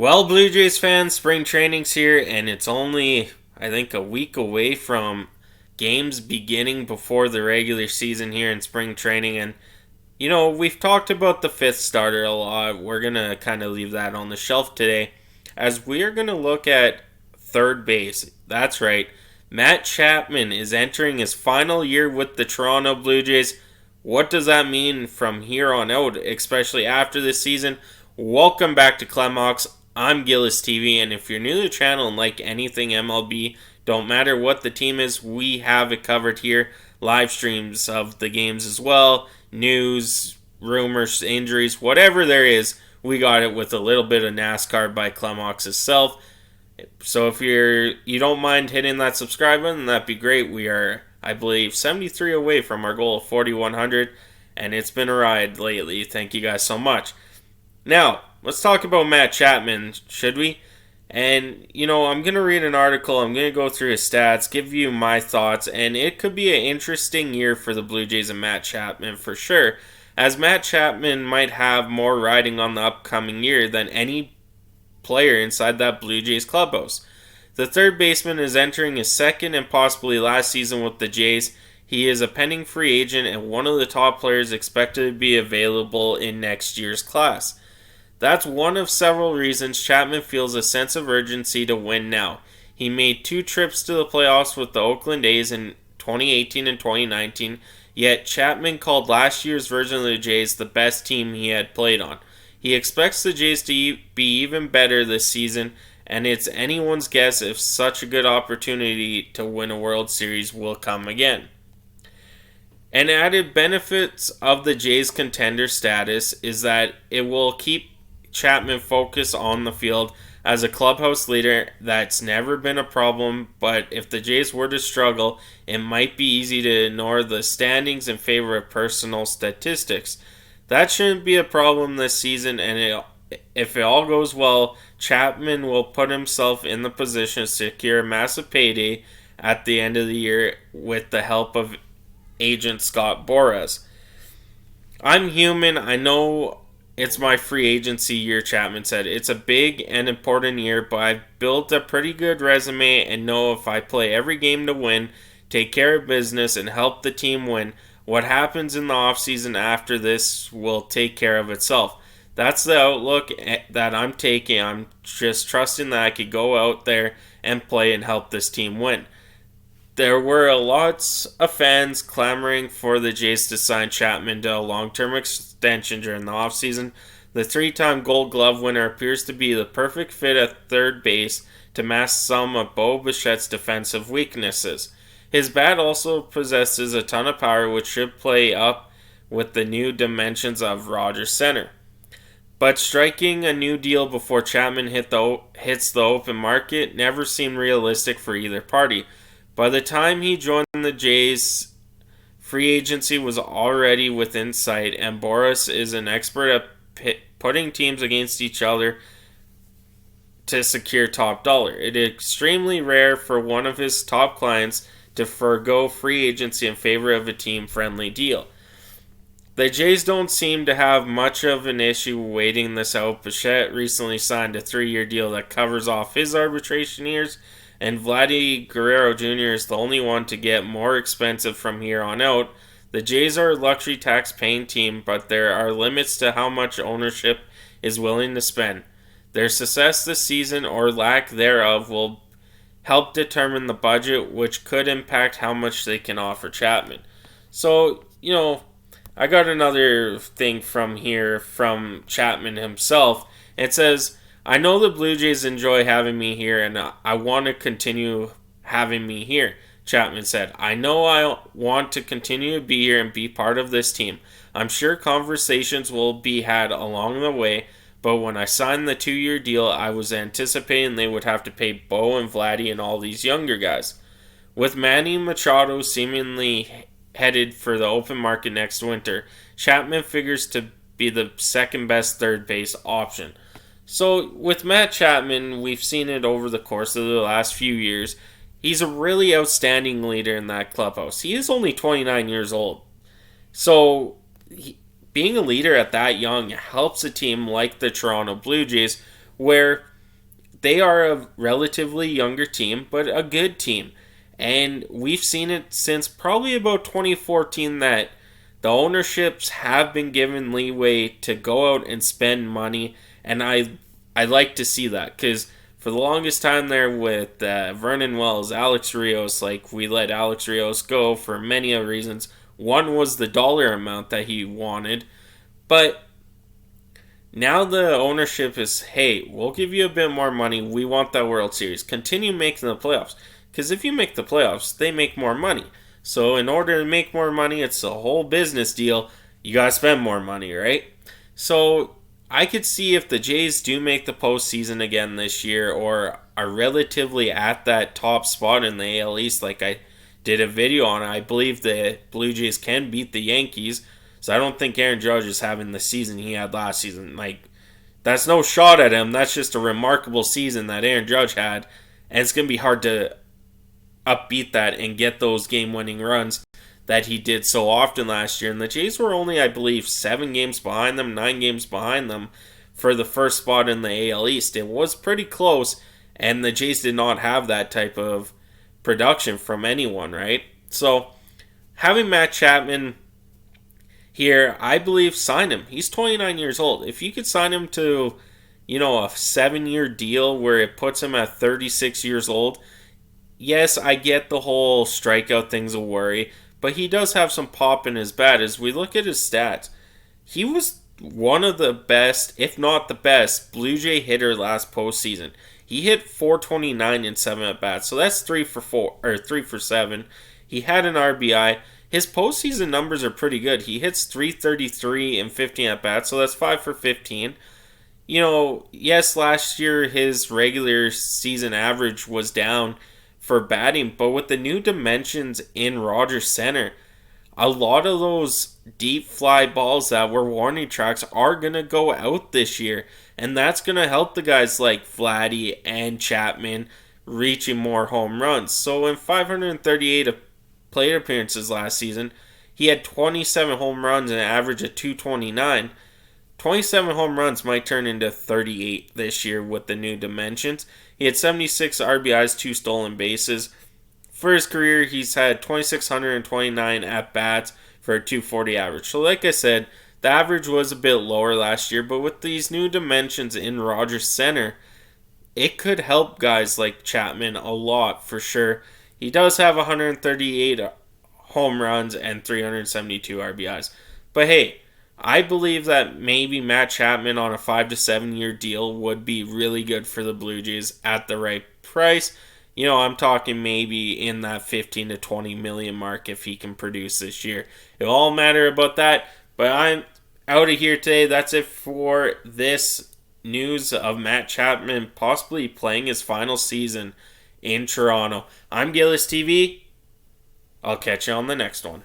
Well, Blue Jays fans, spring training's here, and it's only, I think, a week away from games beginning before the regular season here in spring training. And, we've talked about the fifth starter a lot. We're going to kind of leave that on the shelf today, as we are going to look at third base. That's right. Matt Chapman is entering his final year with the Toronto Blue Jays. What does that mean from here on out, especially after this season? Welcome back to Clemhawks. I'm Gillis TV, and if you're new to the channel and like anything MLB, don't matter what the team is, we have it covered here. Live streams of the games as well, news, rumors, injuries, whatever there is, we got it with a little bit of NASCAR by Clemhawks itself. So if you don't mind hitting that subscribe button, that'd be great. We are, I believe, 73 away from our goal of 4,100, and it's been a ride lately. Thank you guys so much. Now, let's talk about Matt Chapman, should we? And, I'm going to read an article, I'm going to go through his stats, give you my thoughts, and it could be an interesting year for the Blue Jays and Matt Chapman for sure, as Matt Chapman might have more riding on the upcoming year than any player inside that Blue Jays clubhouse. The third baseman is entering his second and possibly last season with the Jays. He is a pending free agent and one of the top players expected to be available in next year's class. That's one of several reasons Chapman feels a sense of urgency to win now. He made 2 trips to the playoffs with the Oakland A's in 2018 and 2019, yet Chapman called last year's version of the Jays the best team he had played on. He expects the Jays to be even better this season, and it's anyone's guess if such a good opportunity to win a World Series will come again. An added benefit of the Jays' contender status is that it will keep Chapman focused on the field as a clubhouse leader. That's never been a problem, but if the Jays were to struggle, it might be easy to ignore the standings in favor of personal statistics. That shouldn't be a problem this season, and if it all goes well, Chapman will put himself in the position to secure a massive payday at the end of the year with the help of agent Scott Boras. I'm human, I know it's my free agency year, Chapman said. It's a big and important year, but I've built a pretty good resume and know if I play every game to win, take care of business, and help the team win, what happens in the offseason after this will take care of itself. That's the outlook that I'm taking. I'm just trusting that I could go out there and play and help this team win. There were lots of fans clamoring for the Jays to sign Chapman to a long-term extension during the offseason. The 3-time Gold Glove winner appears to be the perfect fit at third base to mask some of Bo Bichette's defensive weaknesses. His bat also possesses a ton of power, which should play up with the new dimensions of Rogers Center. But striking a new deal before Chapman hits the open market never seemed realistic for either party. By the time he joined the Jays, free agency was already within sight, and Boras is an expert at putting teams against each other to secure top dollar. It is extremely rare for one of his top clients to forego free agency in favor of a team-friendly deal. The Jays don't seem to have much of an issue waiting this out. Bichette recently signed a 3-year deal that covers off his arbitration years, and Vladdy Guerrero Jr. is the only one to get more expensive from here on out. The Jays are a luxury tax-paying team, but there are limits to how much ownership is willing to spend. Their success this season, or lack thereof, will help determine the budget, which could impact how much they can offer Chapman. So, I got another thing from here from Chapman himself. It says, I know the Blue Jays enjoy having me here, and I want to continue having me here, Chapman said. I know I want to continue to be here and be part of this team. I'm sure conversations will be had along the way, but when I signed the 2-year deal, I was anticipating they would have to pay Bo and Vladdy and all these younger guys. With Manny Machado seemingly headed for the open market next winter, Chapman figures to be the second best third base option. So with Matt Chapman, we've seen it over the course of the last few years. He's a really outstanding leader in that clubhouse. He is only 29 years old. So being a leader at that young helps a team like the Toronto Blue Jays, where they are a relatively younger team, but a good team. And we've seen it since probably about 2014 that the ownerships have been given leeway to go out and spend money. And I like to see that because for the longest time there with Vernon Wells, Alex Rios, like we let Alex Rios go for many reasons. One was the dollar amount that he wanted. But now the ownership is, hey, we'll give you a bit more money. We want that World Series. Continue making the playoffs. Because if you make the playoffs, they make more money. So in order to make more money, it's a whole business deal. You got to spend more money, right? So I could see if the Jays do make the postseason again this year or are relatively at that top spot in the AL East, like I did a video on, I believe the Blue Jays can beat the Yankees. So I don't think Aaron Judge is having the season he had last season. Like, that's no shot at him. That's just a remarkable season that Aaron Judge had. And it's going to be hard to upbeat that and get those game-winning runs that he did so often last year. And the Jays were only, I believe, 7 games behind them, 9 games behind them for the first spot in the AL East. It was pretty close, and the Jays did not have that type of production from anyone, right? So, having Matt Chapman here, I believe, sign him. He's 29 years old. If you could sign him to, a 7-year deal where it puts him at 36 years old, yes, I get the whole strikeout thing's a worry, but he does have some pop in his bat. As we look at his stats, he was one of the best, if not the best, Blue Jay hitter last postseason. He hit 429 in 7 at-bats, so that's 3 for 7. He had an RBI. His postseason numbers are pretty good. He hits 333 in 15 at-bats, so that's 5 for 15. Yes, last year his regular season average was down for batting, but with the new dimensions in Rogers Center, a lot of those deep fly balls that were warning tracks are going to go out this year, and that's going to help the guys like Vladdy and Chapman reaching more home runs. So in 538 plate appearances last season, he had 27 home runs and an average of 229. 27 home runs might turn into 38 this year with the new dimensions. He had 76 RBIs, 2 stolen bases. For his career, he's had 2,629 at-bats for a 240 average. So like I said, the average was a bit lower last year, but with these new dimensions in Rogers Center, it could help guys like Chapman a lot for sure. He does have 138 home runs and 372 RBIs. But hey, I believe that maybe Matt Chapman on a 5 to 7 year deal would be really good for the Blue Jays at the right price. I'm talking maybe in that 15 to 20 million mark if he can produce this year. It'll all matter about that, but I'm out of here today. That's it for this news of Matt Chapman possibly playing his final season in Toronto. I'm Gillis TV. I'll catch you on the next one.